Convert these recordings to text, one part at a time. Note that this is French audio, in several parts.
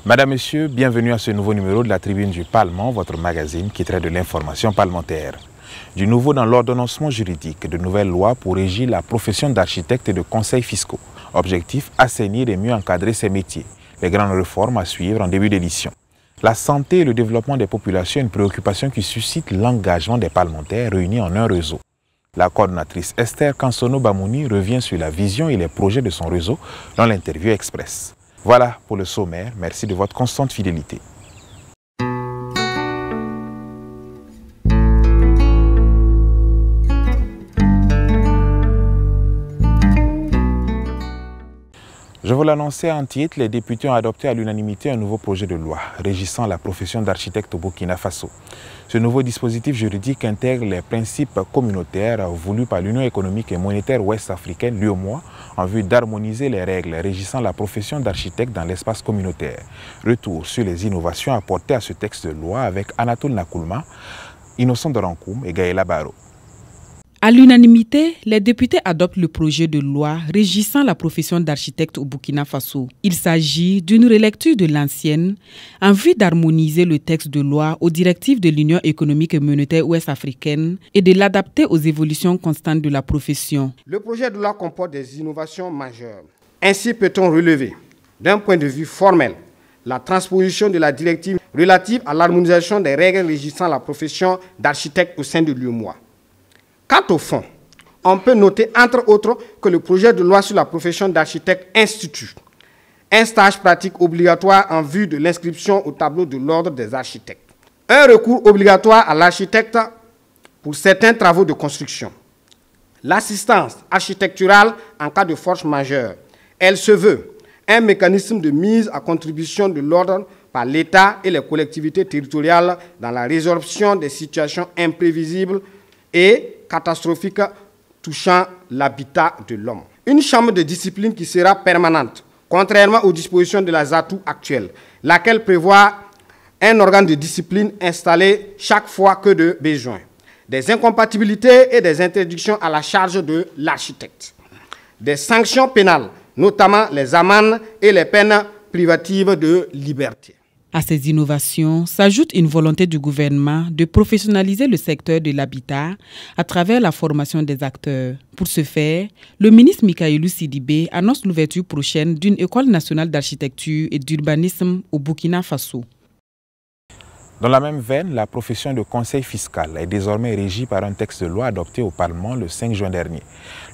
Madame, Monsieur, bienvenue à ce nouveau numéro de la Tribune du Parlement, votre magazine qui traite de l'information parlementaire. Du nouveau dans l'ordonnancement juridique, de nouvelles lois pour régir la profession d'architecte et de conseils fiscaux. Objectif, assainir et mieux encadrer ces métiers. Les grandes réformes à suivre en début d'édition. La santé et le développement des populations, une préoccupation qui suscite l'engagement des parlementaires réunis en un réseau. La coordonnatrice Esther Kansono-Bamouni revient sur la vision et les projets de son réseau dans l'interview express. Voilà pour le sommaire. Merci de votre constante fidélité. Je vous l'annonçais en titre, les députés ont adopté à l'unanimité un nouveau projet de loi régissant la profession d'architecte au Burkina Faso. Ce nouveau dispositif juridique intègre les principes communautaires voulus par l'Union économique et monétaire ouest-africaine, l'UEMOA, en vue d'harmoniser les règles régissant la profession d'architecte dans l'espace communautaire. Retour sur les innovations apportées à ce texte de loi avec Anatole Nakoulma, Innocent Dorankoum et Gaëla Baro. À l'unanimité, les députés adoptent le projet de loi régissant la profession d'architecte au Burkina Faso. Il s'agit d'une relecture de l'ancienne en vue d'harmoniser le texte de loi aux directives de l'Union économique et monétaire ouest-africaine et de l'adapter aux évolutions constantes de la profession. Le projet de loi comporte des innovations majeures. Ainsi peut-on relever, d'un point de vue formel, la transposition de la directive relative à l'harmonisation des règles régissant la profession d'architecte au sein de l'UEMOA. Quant au fond, on peut noter entre autres que le projet de loi sur la profession d'architecte institue un stage pratique obligatoire en vue de l'inscription au tableau de l'ordre des architectes, un recours obligatoire à l'architecte pour certains travaux de construction, l'assistance architecturale en cas de force majeure. Elle se veut un mécanisme de mise à contribution de l'ordre par l'État et les collectivités territoriales dans la résorption des situations imprévisibles et catastrophiques touchant l'habitat de l'homme. Une chambre de discipline qui sera permanente, contrairement aux dispositions de la ZATU actuelle, laquelle prévoit un organe de discipline installé chaque fois que de besoin, des incompatibilités et des interdictions à la charge de l'architecte, des sanctions pénales, notamment les amendes et les peines privatives de liberté. À ces innovations s'ajoute une volonté du gouvernement de professionnaliser le secteur de l'habitat à travers la formation des acteurs. Pour ce faire, le ministre Mikaelou Sidibé annonce l'ouverture prochaine d'une école nationale d'architecture et d'urbanisme au Burkina Faso. Dans la même veine, la profession de conseil fiscal est désormais régie par un texte de loi adopté au Parlement le 5 juin dernier.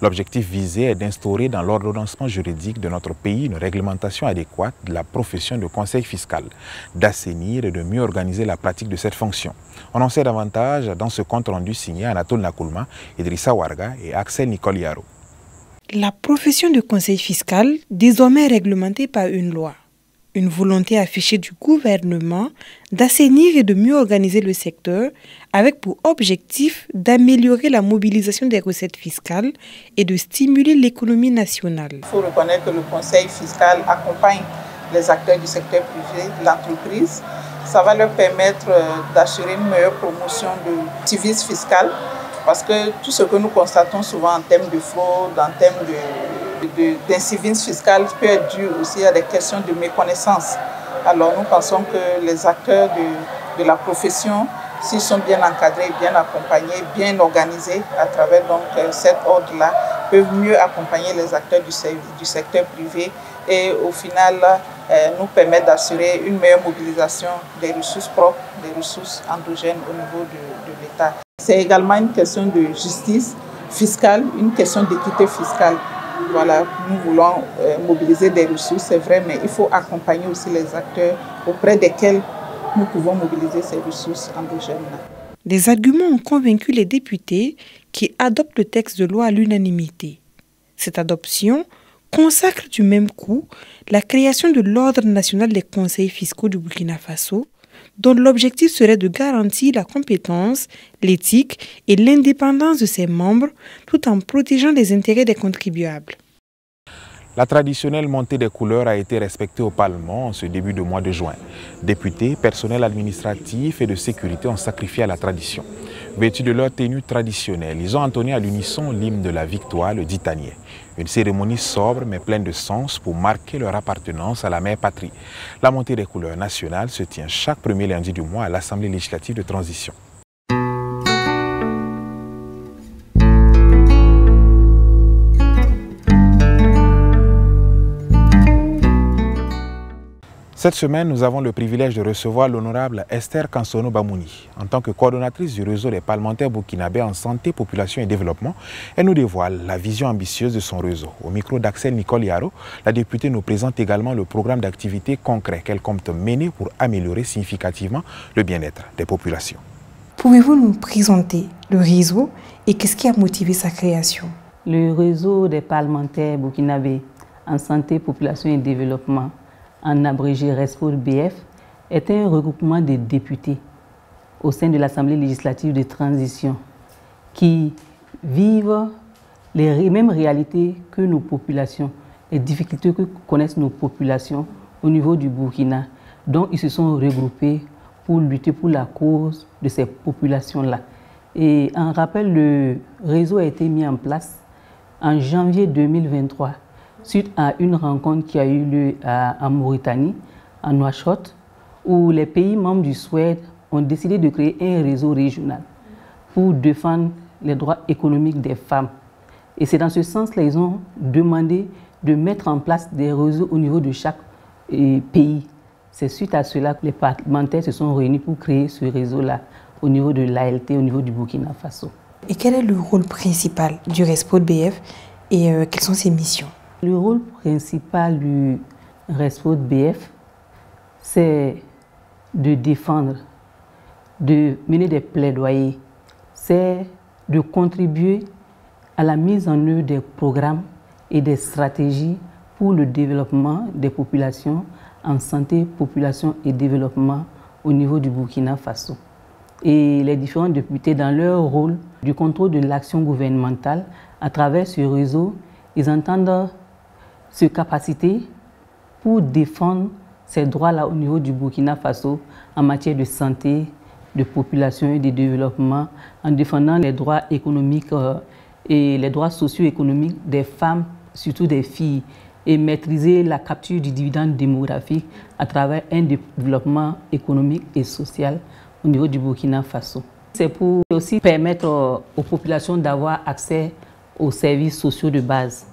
L'objectif visé est d'instaurer dans l'ordonnancement juridique de notre pays une réglementation adéquate de la profession de conseil fiscal, d'assainir et de mieux organiser la pratique de cette fonction. On en sait davantage dans ce compte rendu signé Anatole Nakoulma, Idrissa Warga et Axel Nicole Yaro. La profession de conseil fiscal, désormais réglementée par une loi. Une volonté affichée du gouvernement d'assainir et de mieux organiser le secteur avec pour objectif d'améliorer la mobilisation des recettes fiscales et de stimuler l'économie nationale. Il faut reconnaître que le conseil fiscal accompagne les acteurs du secteur privé, l'entreprise. Ça va leur permettre d'assurer une meilleure promotion de civisme fiscal parce que tout ce que nous constatons souvent en termes de fraude, en termes d'incivisme fiscal peut être dû aussi à des questions de méconnaissance. Alors nous pensons que les acteurs de la profession, s'ils sont bien encadrés, bien accompagnés, bien organisés à travers donc cet ordre-là, peuvent mieux accompagner les acteurs du secteur privé et au final nous permettre d'assurer une meilleure mobilisation des ressources propres, des ressources endogènes au niveau de l'État. C'est également une question de justice fiscale, une question d'équité fiscale. Voilà, nous voulons mobiliser des ressources, c'est vrai, mais il faut accompagner aussi les acteurs auprès desquels nous pouvons mobiliser ces ressources endogènes. Des arguments ont convaincu les députés qui adoptent le texte de loi à l'unanimité. Cette adoption consacre du même coup la création de l'Ordre national des conseils fiscaux du Burkina Faso, dont l'objectif serait de garantir la compétence, l'éthique et l'indépendance de ses membres, tout en protégeant les intérêts des contribuables. La traditionnelle montée des couleurs a été respectée au Parlement en ce début de mois de juin. Députés, personnel administratif et de sécurité ont sacrifié à la tradition. Vêtus de leur tenue traditionnelle, ils ont entonné à l'unisson l'hymne de la victoire, le Ditanier. Une cérémonie sobre mais pleine de sens pour marquer leur appartenance à la mère patrie. La montée des couleurs nationales se tient chaque premier lundi du mois à l'Assemblée législative de transition. Cette semaine, nous avons le privilège de recevoir l'honorable Esther Kansono Bamouni. En tant que coordonnatrice du réseau des parlementaires burkinabés en santé, population et développement, elle nous dévoile la vision ambitieuse de son réseau. Au micro d'Axel Nicole Yaro, la députée nous présente également le programme d'activités concrets qu'elle compte mener pour améliorer significativement le bien-être des populations. Pouvez-vous nous présenter le réseau et qu'est-ce qui a motivé sa création? Le réseau des parlementaires burkinabés en santé, population et développement, en abrégé RESPOT-BF, est un regroupement de députés au sein de l'Assemblée législative de transition qui vivent les mêmes réalités que nos populations, les difficultés que connaissent nos populations au niveau du Burkina. Donc ils se sont regroupés pour lutter pour la cause de ces populations-là. Et en rappel, le réseau a été mis en place en janvier 2023. Suite à une rencontre qui a eu lieu en Mauritanie, à Nouakchott, où les pays membres du Suède ont décidé de créer un réseau régional pour défendre les droits économiques des femmes. Et c'est dans ce sens-là qu'ils ont demandé de mettre en place des réseaux au niveau de chaque pays. C'est suite à cela que les parlementaires se sont réunis pour créer ce réseau-là au niveau de l'ALT, au niveau du Burkina Faso. Et quel est le rôle principal du RESPOT-BF et quelles sont ses missions? Le rôle principal du RESPOT-BF, c'est de défendre, de mener des plaidoyers, c'est de contribuer à la mise en œuvre des programmes et des stratégies pour le développement des populations en santé, population et développement au niveau du Burkina Faso. Et les différents députés, dans leur rôle du contrôle de l'action gouvernementale, à travers ce réseau, ils entendent se capaciter pour défendre ces droits-là au niveau du Burkina Faso en matière de santé, de population et de développement, en défendant les droits économiques et les droits socio-économiques des femmes, surtout des filles, et maîtriser la capture du dividende démographique à travers un développement économique et social au niveau du Burkina Faso. C'est pour aussi permettre aux populations d'avoir accès aux services sociaux de base.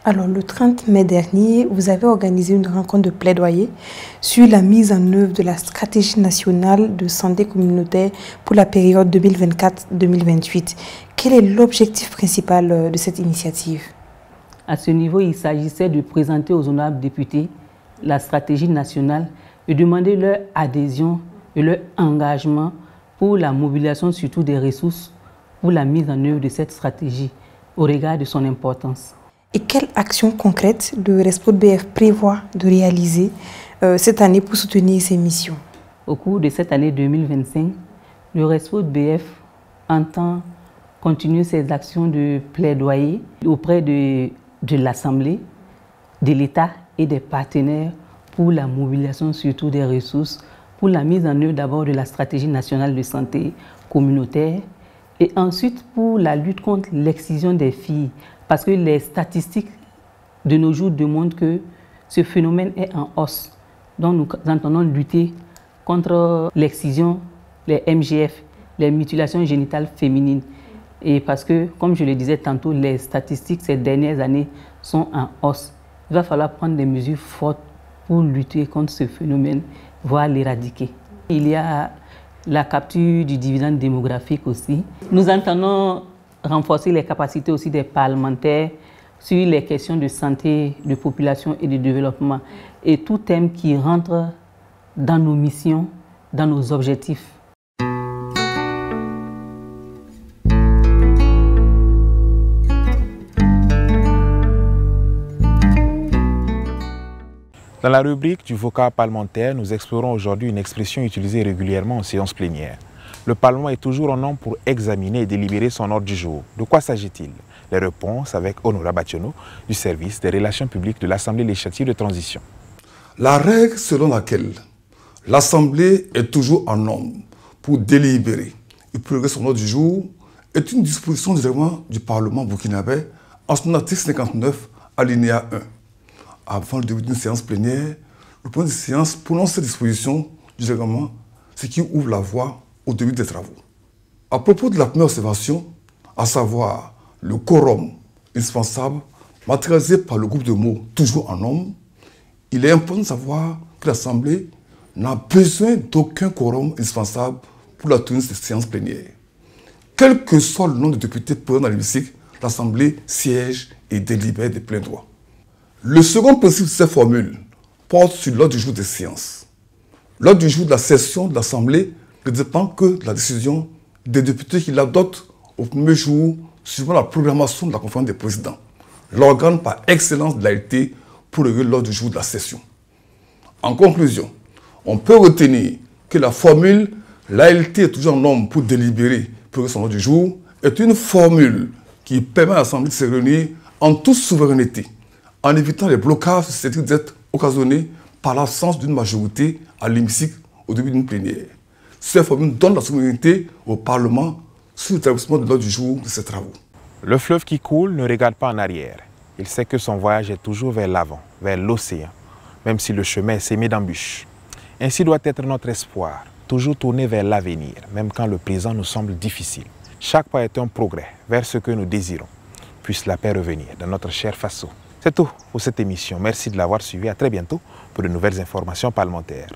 Alors, le 30 mai dernier, vous avez organisé une rencontre de plaidoyer sur la mise en œuvre de la stratégie nationale de santé communautaire pour la période 2024-2028. Quel est l'objectif principal de cette initiative? À ce niveau, il s'agissait de présenter aux honorables députés la stratégie nationale et demander leur adhésion et leur engagement pour la mobilisation surtout des ressources pour la mise en œuvre de cette stratégie au regard de son importance. Et quelles actions concrètes le RESPOT-BF prévoit de réaliser cette année pour soutenir ces missions? Au cours de cette année 2025, le RESPOT-BF entend continuer ses actions de plaidoyer auprès de l'Assemblée, de l'État et des partenaires pour la mobilisation surtout des ressources, pour la mise en œuvre d'abord de la stratégie nationale de santé communautaire et ensuite pour la lutte contre l'excision des filles. Parce que les statistiques de nos jours démontrent que ce phénomène est en hausse. Donc nous entendons lutter contre l'excision, les MGF, les mutilations génitales féminines. Et parce que, comme je le disais tantôt, les statistiques ces dernières années sont en hausse. Il va falloir prendre des mesures fortes pour lutter contre ce phénomène, voire l'éradiquer. Il y a la capture du dividende démographique aussi. Nous entendons renforcer les capacités aussi des parlementaires sur les questions de santé, de population et de développement. Et tout thème qui rentre dans nos missions, dans nos objectifs. Dans la rubrique du vocable parlementaire, nous explorons aujourd'hui une expression utilisée régulièrement en séance plénière. Le Parlement est toujours en nombre pour examiner et délibérer son ordre du jour. De quoi s'agit-il? Les réponses avec Honora Bationo du service des relations publiques de l'Assemblée législative de transition. La règle selon laquelle l'Assemblée est toujours en nombre pour délibérer pour son ordre du jour est une disposition du règlement du Parlement burkinabé en son article 59, alinéa 1. Avant le début d'une séance plénière, le président de séance prononce cette disposition du règlement, ce qui ouvre la voie au début des travaux. À propos de la première observation, à savoir le quorum indispensable, matérialisé par le groupe de mots toujours en nombre, il est important de savoir que l'Assemblée n'a besoin d'aucun quorum indispensable pour la tenue de cette séance plénière. Quel que soit le nombre de députés présents dans l'hémicycle, l'Assemblée siège et délibère de plein droit. Le second principe de cette formule porte sur l'ordre du jour des séances. L'ordre du jour de la session de l'Assemblée ne dépend que de la décision des députés qui l'adoptent au premier jour suivant la programmation de la conférence des présidents, l'organe par excellence de l'ALT pour régler l'ordre du jour de la session. En conclusion, on peut retenir que la formule « l'ALT est toujours en nombre pour délibérer pour son ordre du jour » est une formule qui permet à l'Assemblée de se réunir en toute souveraineté, en évitant les blocages susceptibles d'être occasionnés par l'absence d'une majorité à l'hémicycle au début d'une plénière. Cette formule donne la souveraineté au Parlement sur l'établissement de l'ordre du jour de ses travaux. Le fleuve qui coule ne regarde pas en arrière. Il sait que son voyage est toujours vers l'avant, vers l'océan, même si le chemin est semé d'embûches. Ainsi doit être notre espoir, toujours tourné vers l'avenir, même quand le présent nous semble difficile. Chaque pas est un progrès vers ce que nous désirons. Puisse la paix revenir dans notre cher Faso. C'est tout pour cette émission. Merci de l'avoir suivi. À très bientôt pour de nouvelles informations parlementaires.